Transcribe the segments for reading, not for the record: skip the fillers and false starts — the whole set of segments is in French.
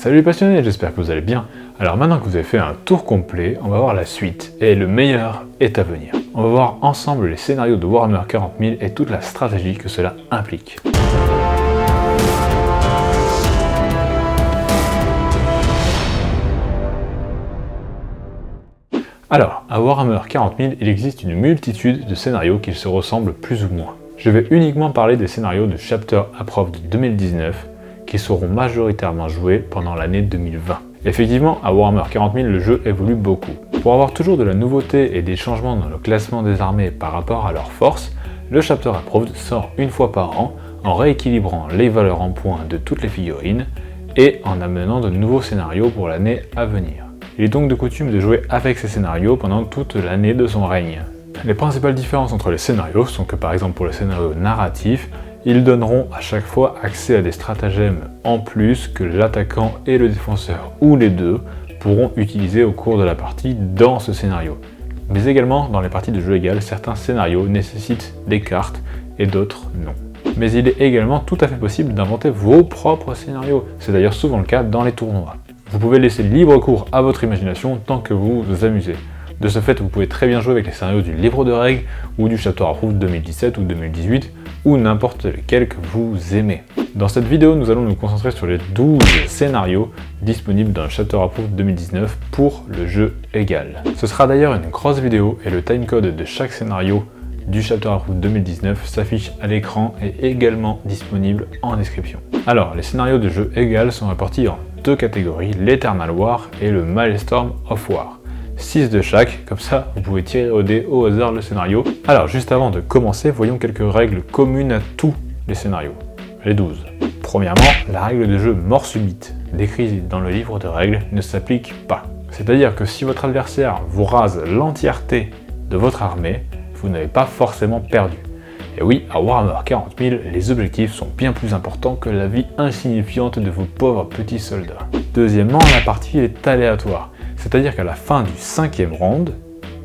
Salut les passionnés, j'espère que vous allez bien. Alors maintenant que vous avez fait un tour complet, on va voir la suite, et le meilleur est à venir. On va voir ensemble les scénarios de Warhammer 40 000 et toute la stratégie que cela implique. Alors, à Warhammer 40 000, il existe une multitude de scénarios qui se ressemblent plus ou moins. Je vais uniquement parler des scénarios de Chapter Approved 2019, qui seront majoritairement joués pendant l'année 2020. Effectivement, à Warhammer 40 000, le jeu évolue beaucoup. Pour avoir toujours de la nouveauté et des changements dans le classement des armées par rapport à leur force, le Chapter Approved sort une fois par an en rééquilibrant les valeurs en points de toutes les figurines et en amenant de nouveaux scénarios pour l'année à venir. Il est donc de coutume de jouer avec ces scénarios pendant toute l'année de son règne. Les principales différences entre les scénarios sont que par exemple pour le scénario narratif, ils donneront à chaque fois accès à des stratagèmes en plus que l'attaquant et le défenseur, ou les deux, pourront utiliser au cours de la partie dans ce scénario. Mais également, dans les parties de jeu égal, certains scénarios nécessitent des cartes et d'autres non. Mais il est également tout à fait possible d'inventer vos propres scénarios, c'est d'ailleurs souvent le cas dans les tournois. Vous pouvez laisser libre cours à votre imagination tant que vous vous amusez. De ce fait, vous pouvez très bien jouer avec les scénarios du livre de règles ou du Chapter Approved 2017 ou 2018 ou n'importe lequel que vous aimez. Dans cette vidéo, nous allons nous concentrer sur les 12 scénarios disponibles dans le Chapter Approved 2019 pour le jeu égal. Ce sera d'ailleurs une grosse vidéo et le timecode de chaque scénario du Chapter Approved 2019 s'affiche à l'écran et également disponible en description. Alors, les scénarios de jeu égal sont répartis en deux catégories, l'Eternal War et le Maelstrom of War. 6 de chaque, comme ça vous pouvez tirer au dé au hasard le scénario. Alors juste avant de commencer, voyons quelques règles communes à tous les scénarios, les 12. Premièrement, la règle de jeu mort subite, décrite dans le livre de règles, ne s'applique pas. C'est-à-dire que si votre adversaire vous rase l'entièreté de votre armée, vous n'avez pas forcément perdu. Et oui, à Warhammer 40 000, les objectifs sont bien plus importants que la vie insignifiante de vos pauvres petits soldats. Deuxièmement, la partie est aléatoire. C'est-à-dire qu'à la fin du 5e round,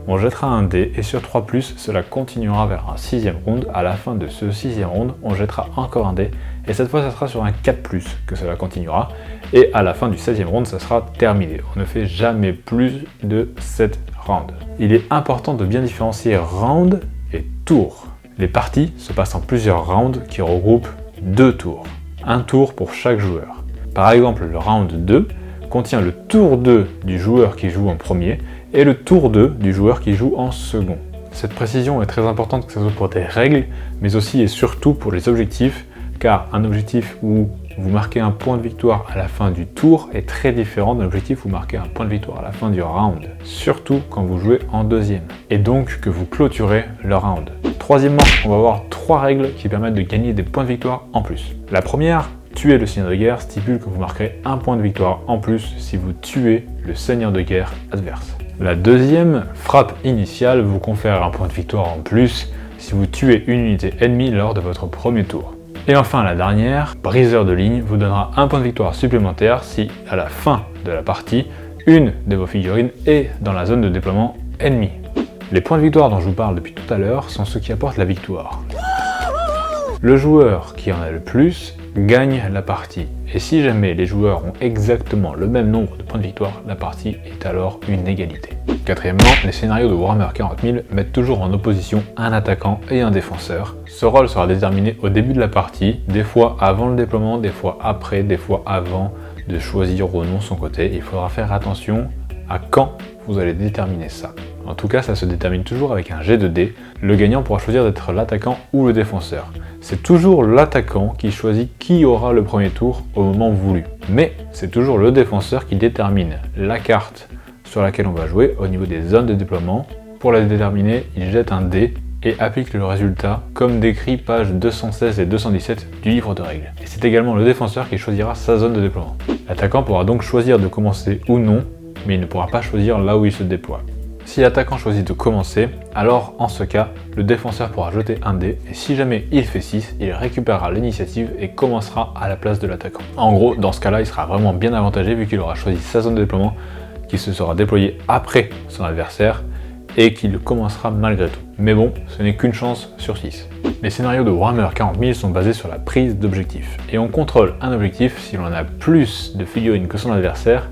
on jettera un dé et sur 3+, cela continuera vers un 6e round. À la fin de ce 6e round, on jettera encore un dé et cette fois, ça sera sur un 4+, que cela continuera. Et à la fin du 16e round, ça sera terminé. On ne fait jamais plus de 7 rounds. Il est important de bien différencier round et tour. Les parties se passent en plusieurs rounds qui regroupent 2 tours. Un tour pour chaque joueur. Par exemple, le round 2 contient le tour 2 du joueur qui joue en premier et le tour 2 du joueur qui joue en second. Cette précision est très importante que ce soit pour des règles, mais aussi et surtout pour les objectifs, car un objectif où vous marquez un point de victoire à la fin du tour est très différent d'un objectif où vous marquez un point de victoire à la fin du round, surtout quand vous jouez en deuxième, et donc que vous clôturez le round. Troisièmement, on va voir 3 règles qui permettent de gagner des points de victoire en plus. La première, tuer le seigneur de guerre, stipule que vous marquerez un point de victoire en plus si vous tuez le seigneur de guerre adverse. La deuxième, frappe initiale, vous confère un point de victoire en plus si vous tuez une unité ennemie lors de votre premier tour. Et enfin la dernière, briseur de ligne, vous donnera un point de victoire supplémentaire si, à la fin de la partie, une de vos figurines est dans la zone de déploiement ennemie. Les points de victoire dont je vous parle depuis tout à l'heure sont ceux qui apportent la victoire. Le joueur qui en a le plus gagne la partie. Et si jamais les joueurs ont exactement le même nombre de points de victoire, la partie est alors une égalité. Quatrièmement, les scénarios de Warhammer 40 000 mettent toujours en opposition un attaquant et un défenseur. Ce rôle sera déterminé au début de la partie, des fois avant le déploiement, des fois après, des fois avant de choisir ou non son côté. Il faudra faire attention à quand vous allez déterminer ça. En tout cas, ça se détermine toujours avec un jet de dés. Le gagnant pourra choisir d'être l'attaquant ou le défenseur. C'est toujours l'attaquant qui choisit qui aura le premier tour au moment voulu. Mais c'est toujours le défenseur qui détermine la carte sur laquelle on va jouer au niveau des zones de déploiement. Pour la déterminer, il jette un dé et applique le résultat comme décrit pages 216 et 217 du livre de règles. Et c'est également le défenseur qui choisira sa zone de déploiement. L'attaquant pourra donc choisir de commencer ou non, mais il ne pourra pas choisir là où il se déploie. Si l'attaquant choisit de commencer, alors en ce cas, le défenseur pourra jeter un dé et si jamais il fait 6, il récupérera l'initiative et commencera à la place de l'attaquant. En gros, dans ce cas-là, il sera vraiment bien avantagé vu qu'il aura choisi sa zone de déploiement qui se sera déployée après son adversaire et qu'il commencera malgré tout. Mais bon, ce n'est qu'une chance sur 6. Les scénarios de Warhammer 40 000 sont basés sur la prise d'objectifs, et on contrôle un objectif si l'on a plus de figurines que son adversaire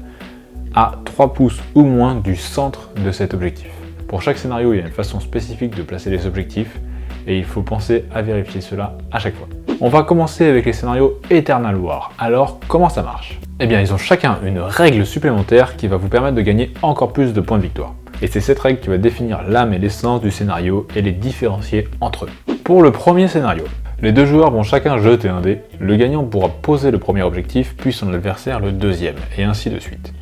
à 3 pouces ou moins du centre de cet objectif. Pour chaque scénario, il y a une façon spécifique de placer les objectifs, et il faut penser à vérifier cela à chaque fois. On va commencer avec les scénarios Eternal War. Alors, comment ça marche? Eh bien, ils ont chacun une règle supplémentaire qui va vous permettre de gagner encore plus de points de victoire. Et c'est cette règle qui va définir l'âme et l'essence du scénario et les différencier entre eux. Pour le premier scénario, les deux joueurs vont chacun jeter un dé, le gagnant pourra poser le premier objectif, puis son adversaire le deuxième, et ainsi de suite.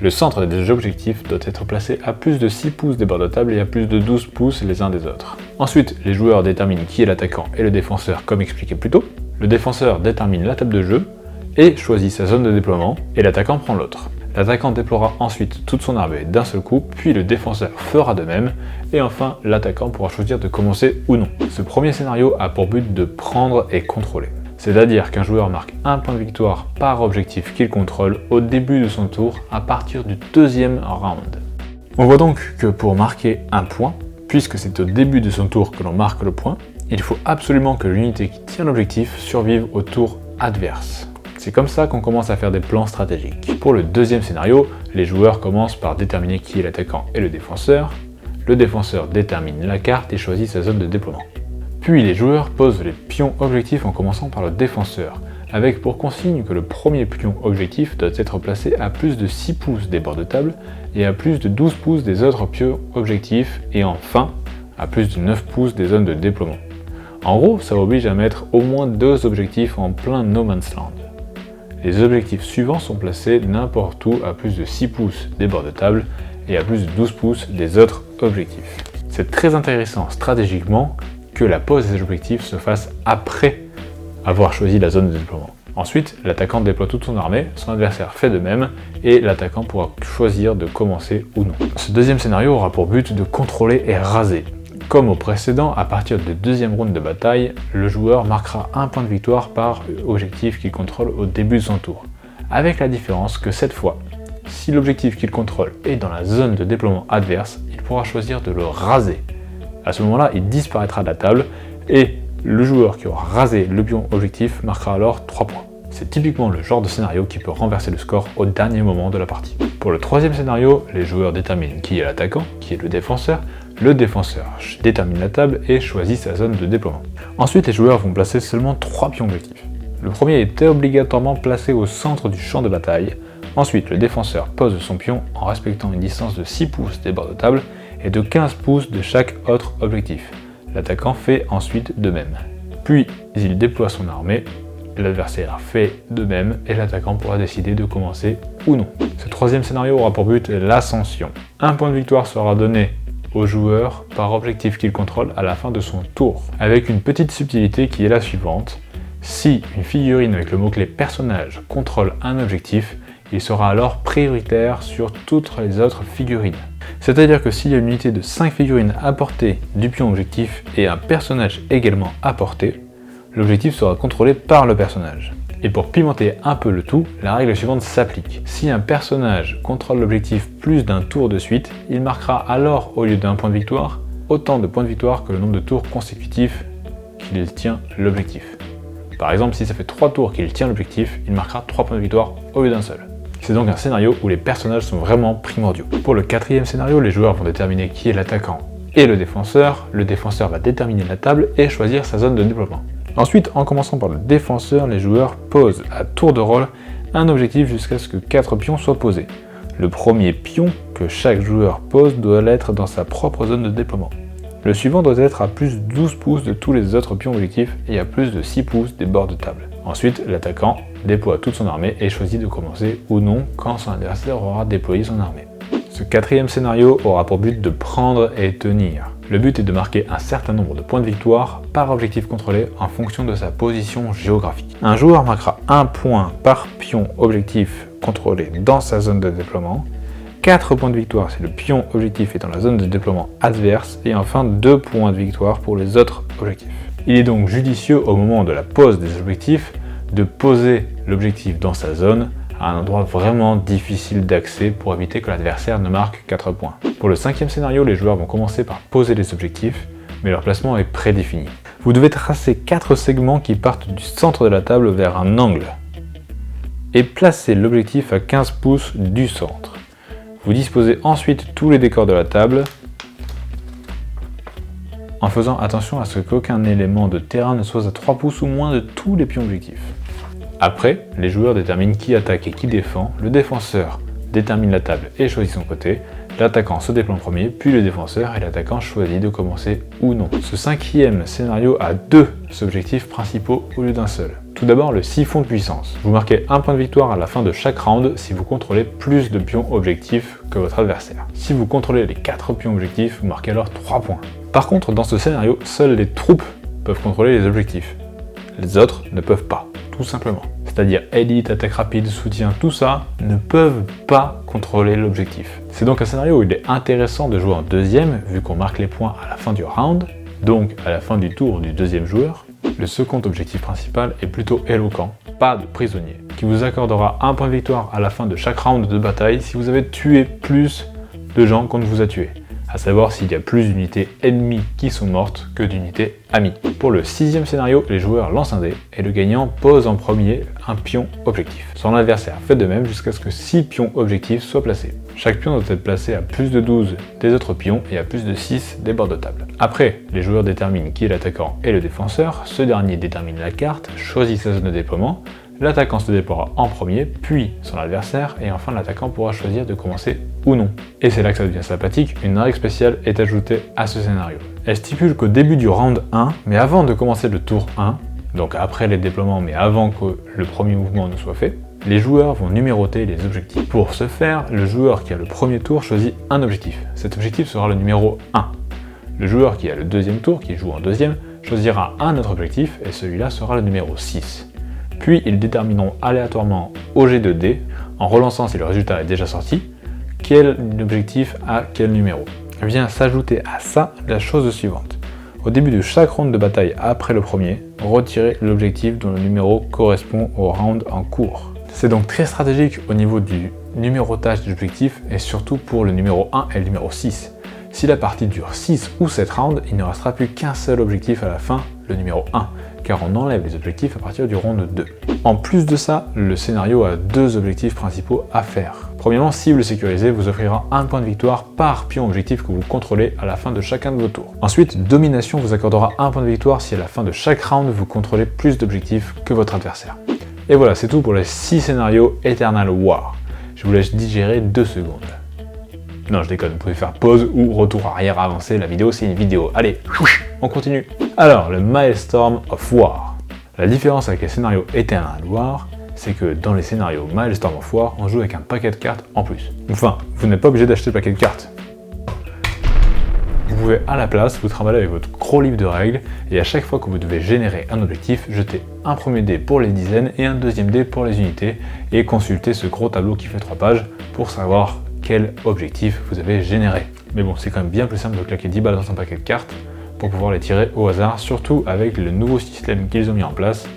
Le centre des objectifs doit être placé à plus de 6 pouces des bords de table et à plus de 12 pouces les uns des autres. Ensuite, les joueurs déterminent qui est l'attaquant et le défenseur comme expliqué plus tôt. Le défenseur détermine la table de jeu et choisit sa zone de déploiement, et l'attaquant prend l'autre. L'attaquant déploiera ensuite toute son armée d'un seul coup, puis le défenseur fera de même, et enfin l'attaquant pourra choisir de commencer ou non. Ce premier scénario a pour but de prendre et contrôler. C'est-à-dire qu'un joueur marque un point de victoire par objectif qu'il contrôle au début de son tour à partir du deuxième round. On voit donc que pour marquer un point, puisque c'est au début de son tour que l'on marque le point, il faut absolument que l'unité qui tient l'objectif survive au tour adverse. C'est comme ça qu'on commence à faire des plans stratégiques. Pour le deuxième scénario, les joueurs commencent par déterminer qui est l'attaquant et le défenseur. Le défenseur détermine la carte et choisit sa zone de déploiement. Puis les joueurs posent les pions objectifs en commençant par le défenseur, avec pour consigne que le premier pion objectif doit être placé à plus de 6 pouces des bords de table et à plus de 12 pouces des autres pions objectifs, et enfin à plus de 9 pouces des zones de déploiement. En gros, ça oblige à mettre au moins 2 objectifs en plein no man's land. Les objectifs suivants sont placés n'importe où à plus de 6 pouces des bords de table et à plus de 12 pouces des autres objectifs. C'est très intéressant stratégiquement que la pose des objectifs se fasse après avoir choisi la zone de déploiement. Ensuite, l'attaquant déploie toute son armée, son adversaire fait de même, et l'attaquant pourra choisir de commencer ou non. Ce deuxième scénario aura pour but de contrôler et raser. Comme au précédent, à partir du deuxième round de bataille, le joueur marquera un point de victoire par objectif qu'il contrôle au début de son tour. Avec la différence que cette fois, si l'objectif qu'il contrôle est dans la zone de déploiement adverse, il pourra choisir de le raser. À ce moment-là, il disparaîtra de la table et le joueur qui aura rasé le pion objectif marquera alors 3 points. C'est typiquement le genre de scénario qui peut renverser le score au dernier moment de la partie. Pour le troisième scénario, les joueurs déterminent qui est l'attaquant, qui est le défenseur détermine la table et choisit sa zone de déploiement. Ensuite, les joueurs vont placer seulement 3 pions objectifs. Le premier est obligatoirement placé au centre du champ de bataille. Ensuite, le défenseur pose son pion en respectant une distance de 6 pouces des bords de table et de 15 pouces de chaque autre objectif. L'attaquant fait ensuite de même. Puis, il déploie son armée, l'adversaire fait de même et l'attaquant pourra décider de commencer ou non. Ce troisième scénario aura pour but l'ascension. Un point de victoire sera donné au joueur par objectif qu'il contrôle à la fin de son tour, avec une petite subtilité qui est la suivante. Si une figurine avec le mot-clé personnage contrôle un objectif, il sera alors prioritaire sur toutes les autres figurines. C'est-à-dire que s'il y a une unité de 5 figurines à portée du pion objectif et un personnage également à portée, l'objectif sera contrôlé par le personnage. Et pour pimenter un peu le tout, la règle suivante s'applique. Si un personnage contrôle l'objectif plus d'un tour de suite, il marquera alors, au lieu d'un point de victoire, autant de points de victoire que le nombre de tours consécutifs qu'il tient l'objectif. Par exemple, si ça fait 3 tours qu'il tient l'objectif, il marquera 3 points de victoire au lieu d'un seul. C'est donc un scénario où les personnages sont vraiment primordiaux. Pour le quatrième scénario, les joueurs vont déterminer qui est l'attaquant et le défenseur va déterminer la table et choisir sa zone de déploiement. Ensuite, en commençant par le défenseur, les joueurs posent à tour de rôle un objectif jusqu'à ce que 4 pions soient posés. Le premier pion que chaque joueur pose doit l'être dans sa propre zone de déploiement. Le suivant doit être à plus de 12 pouces de tous les autres pions objectifs et à plus de 6 pouces des bords de table. Ensuite, l'attaquant déploie toute son armée et choisit de commencer ou non quand son adversaire aura déployé son armée. Ce quatrième scénario aura pour but de prendre et tenir. Le but est de marquer un certain nombre de points de victoire par objectif contrôlé en fonction de sa position géographique. Un joueur marquera un point par pion objectif contrôlé dans sa zone de déploiement, 4 points de victoire si le pion objectif est dans la zone de déploiement adverse, et enfin 2 points de victoire pour les autres objectifs. Il est donc judicieux au moment de la pose des objectifs de poser l'objectif dans sa zone à un endroit vraiment difficile d'accès pour éviter que l'adversaire ne marque 4 points. Pour le cinquième scénario, les joueurs vont commencer par poser les objectifs, mais leur placement est prédéfini. Vous devez tracer 4 segments qui partent du centre de la table vers un angle et placer l'objectif à 15 pouces du centre. Vous disposez ensuite tous les décors de la table en faisant attention à ce qu'aucun élément de terrain ne soit à 3 pouces ou moins de tous les pions objectifs. Après, les joueurs déterminent qui attaque et qui défend, le défenseur détermine la table et choisit son côté, l'attaquant se déplace en premier, puis le défenseur et l'attaquant choisit de commencer ou non. Ce 5e scénario a 2 objectifs principaux au lieu d'un seul. Tout d'abord, le siphon de puissance. Vous marquez un point de victoire à la fin de chaque round si vous contrôlez plus de pions objectifs que votre adversaire. Si vous contrôlez les 4 pions objectifs, vous marquez alors 3 points. Par contre, dans ce scénario, seules les troupes peuvent contrôler les objectifs. Les autres ne peuvent pas, tout simplement. C'est-à-dire élite, attaque rapide, soutien, tout ça ne peuvent pas contrôler l'objectif. C'est donc un scénario où il est intéressant de jouer en deuxième, vu qu'on marque les points à la fin du round, donc à la fin du tour du deuxième joueur. Le second objectif principal est plutôt éloquent, pas de prisonnier, qui vous accordera un point de victoire à la fin de chaque round de bataille si vous avez tué plus de gens qu'on ne vous a tué. À savoir s'il y a plus d'unités ennemies qui sont mortes que d'unités amies. Pour le 6e scénario, les joueurs lancent un dé et le gagnant pose en premier un pion objectif. Son adversaire fait de même jusqu'à ce que 6 pions objectifs soient placés. Chaque pion doit être placé à plus de 12 des autres pions et à plus de 6 des bords de table. Après, les joueurs déterminent qui est l'attaquant et le défenseur, ce dernier détermine la carte, choisit sa zone de déploiement, l'attaquant se déploiera en premier, puis son adversaire, et enfin l'attaquant pourra choisir de commencer ou non. Et c'est là que ça devient sympathique, une règle spéciale est ajoutée à ce scénario. Elle stipule qu'au début du round 1, mais avant de commencer le tour 1, donc après les déploiements mais avant que le premier mouvement ne soit fait, les joueurs vont numéroter les objectifs. Pour ce faire, le joueur qui a le premier tour choisit un objectif. Cet objectif sera le numéro 1. Le joueur qui a le deuxième tour, qui joue en deuxième, choisira un autre objectif et celui-là sera le numéro 6. Puis ils détermineront aléatoirement au jet de dés, en relançant si le résultat est déjà sorti, quel objectif a quel numéro. Vient s'ajouter à ça la chose suivante. Au début de chaque round de bataille après le premier, retirez l'objectif dont le numéro correspond au round en cours. C'est donc très stratégique au niveau du numérotage des objectifs et surtout pour le numéro 1 et le numéro 6. Si la partie dure 6 ou 7 rounds, il ne restera plus qu'un seul objectif à la fin, le numéro 1, car on enlève les objectifs à partir du round 2. En plus de ça, le scénario a 2 objectifs principaux à faire. Premièrement, cible sécurisée vous offrira un point de victoire par pion objectif que vous contrôlez à la fin de chacun de vos tours. Ensuite, domination vous accordera un point de victoire si à la fin de chaque round vous contrôlez plus d'objectifs que votre adversaire. Et voilà, c'est tout pour les 6 scénarios Eternal War. Je vous laisse digérer 2 secondes. Non, je déconne, vous pouvez faire pause ou retour arrière avancé, la vidéo c'est une vidéo. Allez, on continue. Alors, le Milestorm of War. La différence avec les scénarios Eternal War, c'est que dans les scénarios Milestorm of War, on joue avec un paquet de cartes en plus. Enfin, vous n'êtes pas obligé d'acheter le paquet de cartes. Vous pouvez à la place vous trimballer avec votre gros livre de règles et à chaque fois que vous devez générer un objectif, jeter un premier dé pour les dizaines et un deuxième dé pour les unités et consulter ce gros tableau qui fait 3 pages pour savoir quel objectif vous avez généré. Mais bon, c'est quand même bien plus simple de claquer 10 balles dans un paquet de cartes pour pouvoir les tirer au hasard, surtout avec le nouveau système qu'ils ont mis en place.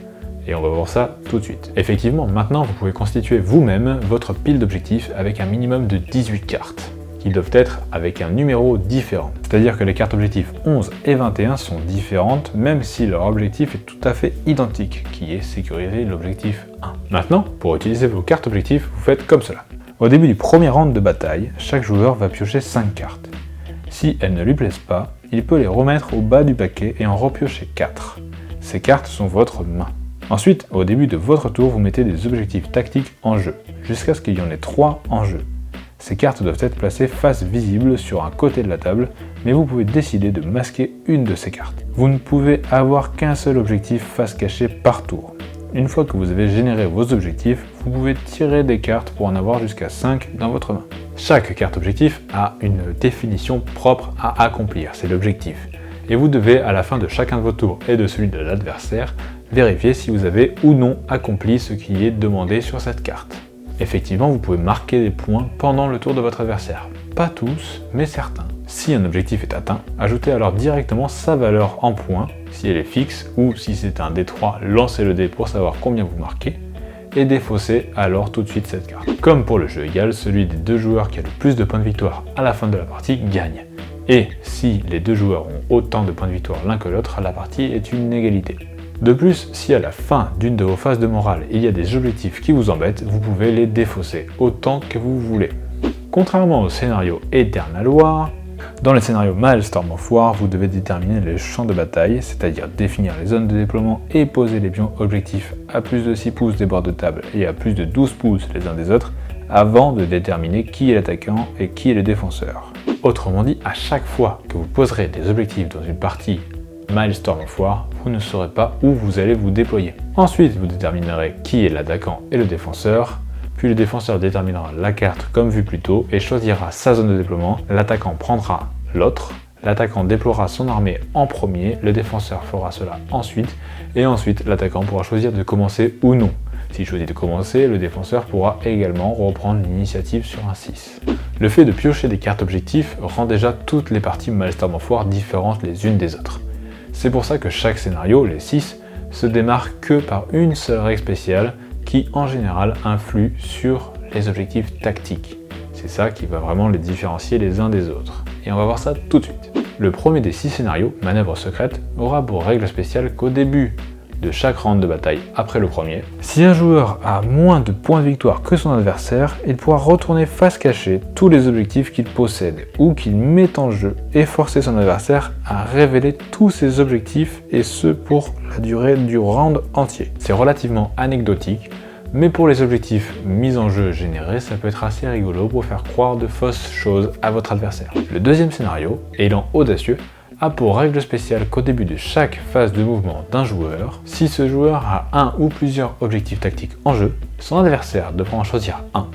Et on va voir ça tout de suite. Effectivement, maintenant vous pouvez constituer vous-même votre pile d'objectifs avec un minimum de 18 cartes, qui doivent être avec un numéro différent. C'est-à-dire que les cartes objectifs 11 et 21 sont différentes, même si leur objectif est tout à fait identique, qui est sécuriser l'objectif 1. Maintenant, pour utiliser vos cartes objectifs, vous faites comme cela. Au début du premier round de bataille, chaque joueur va piocher 5 cartes. Si elles ne lui plaisent pas, il peut les remettre au bas du paquet et en repiocher 4. Ces cartes sont votre main. Ensuite, au début de votre tour, vous mettez des objectifs tactiques en jeu, jusqu'à ce qu'il y en ait 3 en jeu. Ces cartes doivent être placées face visible sur un côté de la table, mais vous pouvez décider de masquer une de ces cartes. Vous ne pouvez avoir qu'un seul objectif face cachée par tour. Une fois que vous avez généré vos objectifs, vous pouvez tirer des cartes pour en avoir jusqu'à 5 dans votre main. Chaque carte objectif a une définition propre à accomplir, c'est l'objectif. Et vous devez, à la fin de chacun de vos tours et de celui de l'adversaire, vérifier si vous avez ou non accompli ce qui est demandé sur cette carte. Effectivement, vous pouvez marquer des points pendant le tour de votre adversaire. Pas tous, mais certains. Si un objectif est atteint, ajoutez alors directement sa valeur en points, si elle est fixe, ou si c'est un D3, lancez le dé pour savoir combien vous marquez, et défaussez alors tout de suite cette carte. Comme pour le jeu égal, celui des 2 joueurs qui a le plus de points de victoire à la fin de la partie gagne. Et si les deux joueurs ont autant de points de victoire l'un que l'autre, la partie est une égalité. De plus, si à la fin d'une de vos phases de morale, il y a des objectifs qui vous embêtent, vous pouvez les défausser autant que vous voulez. Contrairement au scénario Eternal War, dans les scénarios Milestorm of War, vous devez déterminer les champs de bataille, c'est-à-dire définir les zones de déploiement et poser les pions objectifs à plus de 6 pouces des bords de table et à plus de 12 pouces les uns des autres, avant de déterminer qui est l'attaquant et qui est le défenseur. Autrement dit, à chaque fois que vous poserez des objectifs dans une partie Milestorm of War, vous ne saurez pas où vous allez vous déployer. Ensuite, vous déterminerez qui est l'attaquant et le défenseur, puis le défenseur déterminera la carte comme vu plus tôt et choisira sa zone de déploiement, l'attaquant prendra l'autre, l'attaquant déploiera son armée en premier, le défenseur fera cela ensuite, et ensuite l'attaquant pourra choisir de commencer ou non. S'il choisit de commencer, le défenseur pourra également reprendre l'initiative sur un 6. Le fait de piocher des cartes objectifs rend déjà toutes les parties Milestorm of War différentes les unes des autres. C'est pour ça que chaque scénario, les 6, se démarque que par une seule règle spéciale qui en général influe sur les objectifs tactiques. C'est ça qui va vraiment les différencier les uns des autres. Et on va voir ça tout de suite. Le premier des 6 scénarios, Manœuvre secrète, aura pour règle spéciale qu'au début de chaque round de bataille après le premier, si un joueur a moins de points de victoire que son adversaire, il pourra retourner face cachée tous les objectifs qu'il possède ou qu'il met en jeu et forcer son adversaire à révéler tous ses objectifs, et ce pour la durée du round entier. C'est relativement anecdotique, mais pour les objectifs mis en jeu générés, ça peut être assez rigolo pour faire croire de fausses choses à votre adversaire. Le deuxième scénario, Élan audacieux, a pour règle spéciale qu'au début de chaque phase de mouvement d'un joueur, si ce joueur a un ou plusieurs objectifs tactiques en jeu, son adversaire devra en choisir un.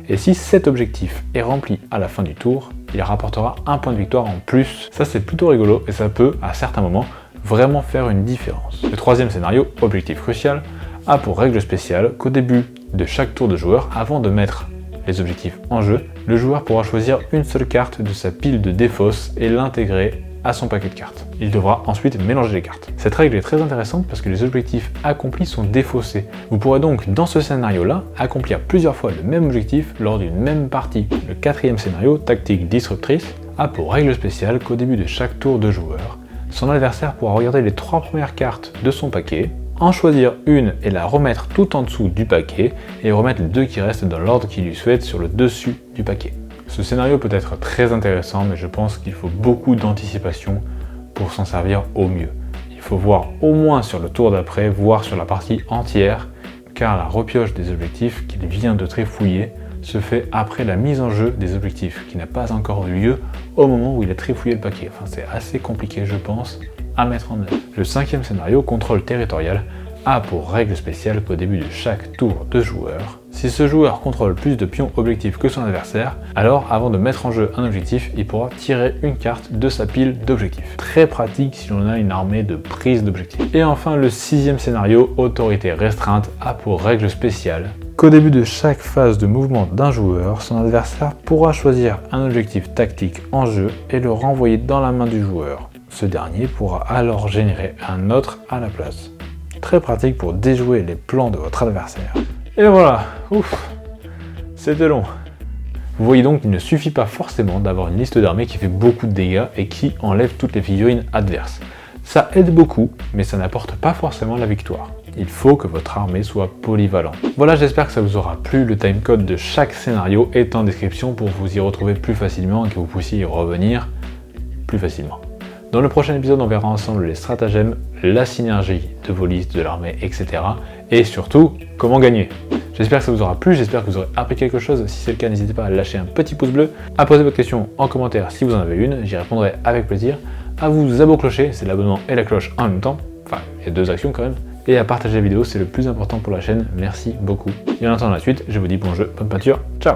Et si cet objectif est rempli à la fin du tour, il rapportera un point de victoire en plus. Ça c'est plutôt rigolo et ça peut, à certains moments, vraiment faire une différence. Le troisième scénario, Objectif crucial, a pour règle spéciale qu'au début de chaque tour de joueur, avant de mettre les objectifs en jeu, le joueur pourra choisir une seule carte de sa pile de défausse et l'intégrer à son paquet de cartes. Il devra ensuite mélanger les cartes. Cette règle est très intéressante parce que les objectifs accomplis sont défaussés. Vous pourrez donc, dans ce scénario-là, accomplir plusieurs fois le même objectif lors d'une même partie. Le quatrième scénario, Tactique disruptrice, a pour règle spéciale qu'au début de chaque tour de joueur, son adversaire pourra regarder les 3 premières cartes de son paquet, en choisir une et la remettre tout en dessous du paquet, et remettre les 2 qui restent dans l'ordre qu'il lui souhaite sur le dessus du paquet. Ce scénario peut être très intéressant, mais je pense qu'il faut beaucoup d'anticipation pour s'en servir au mieux. Il faut voir au moins sur le tour d'après, voire sur la partie entière, car la repioche des objectifs qu'il vient de trifouiller se fait après la mise en jeu des objectifs, qui n'a pas encore eu lieu au moment où il a trifouillé le paquet. Enfin, c'est assez compliqué, je pense, à mettre en œuvre. Le cinquième scénario, Contrôle territorial, a pour règle spéciale qu'au début de chaque tour de joueur, si ce joueur contrôle plus de pions objectifs que son adversaire, alors avant de mettre en jeu un objectif, il pourra tirer une carte de sa pile d'objectifs. Très pratique si l'on a une armée de prise d'objectifs. Et enfin, le sixième scénario, Autorité restreinte, a pour règle spéciale qu'au début de chaque phase de mouvement d'un joueur, son adversaire pourra choisir un objectif tactique en jeu et le renvoyer dans la main du joueur. Ce dernier pourra alors générer un autre à la place. Très pratique pour déjouer les plans de votre adversaire. Et voilà, ouf, c'était long. Vous voyez donc qu'il ne suffit pas forcément d'avoir une liste d'armées qui fait beaucoup de dégâts et qui enlève toutes les figurines adverses. Ça aide beaucoup, mais ça n'apporte pas forcément la victoire. Il faut que votre armée soit polyvalente. Voilà, j'espère que ça vous aura plu. Le timecode de chaque scénario est en description pour vous y retrouver plus facilement et que vous puissiez y revenir plus facilement. Dans le prochain épisode, on verra ensemble les stratagèmes, la synergie de vos listes, de l'armée, etc. Et surtout, comment gagner. J'espère que ça vous aura plu, j'espère que vous aurez appris quelque chose. Si c'est le cas, n'hésitez pas à lâcher un petit pouce bleu, à poser votre question en commentaire si vous en avez une, j'y répondrai avec plaisir. À vous abonner, clocher, c'est l'abonnement et la cloche en même temps. Enfin, il y a 2 actions quand même. Et à partager la vidéo, c'est le plus important pour la chaîne. Merci beaucoup. Et en attendant la suite, je vous dis bon jeu, bonne peinture, ciao.